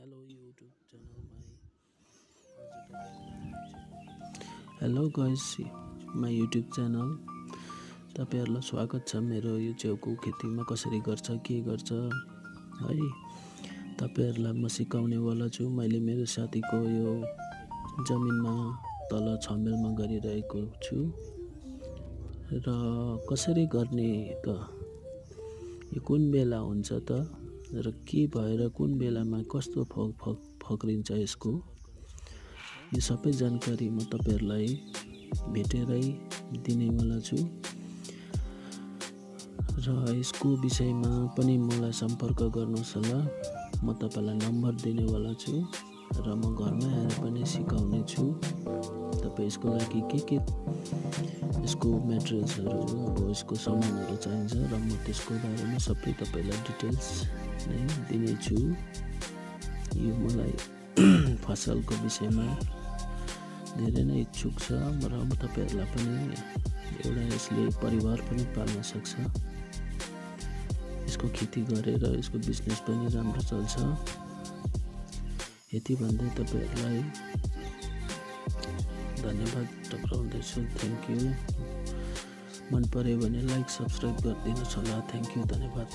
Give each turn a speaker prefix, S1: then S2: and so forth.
S1: Hello YouTube च्यानलमा hello guys my YouTube channel तपाईहरुलाई स्वागत छ। मेरो यो च्याउको खेतीमा कसरी गर्छ के गर्छ है तपाईहरुलाई म सिकाउने वाला छु। मैले मेरो साथीको यो जमिनमा तल छमेलमा गरिरहेको छु र कसरी गर्ने त यो कुन बेला हुन्छ त र के भएर कुन बेलामा कस्तो फक्रिन्छ यसको यो सबै जानकारी म तपाईहरुलाई भेटेरै दिनेवाला छु र यसको विषयमा पनि मलाई सम्पर्क गर्नुहोस् होला। म तपाईलाई नम्बर दिनेवाला छु र म घरमा आएर पनि सिकाउने छु। तपाई यसको लागि के यसको मेटेरियल्सहरु अब यसको सामानहरु चाहिन्छ र म त्यसको बारेमा सबै तपाईलाई डिटेल्स नै दिने छु। यो मलाई फसलको विषयमा धेरै नै इच्छुक छ र म तपाईहरुलाई पनि एउटा यसले परिवार पनि पाल्न सक्छ। यसको खेती गरेर यसको बिजनेस पनि राम्रो चल्छ। यति भन्दै तपाईहरुलाई धन्यवाद टक्राउँदैछु। Thank you. मन पर्यो भने लाइक सब्स्क्राइब गरिदिनुस् होला। Thank you. धन्यवाद।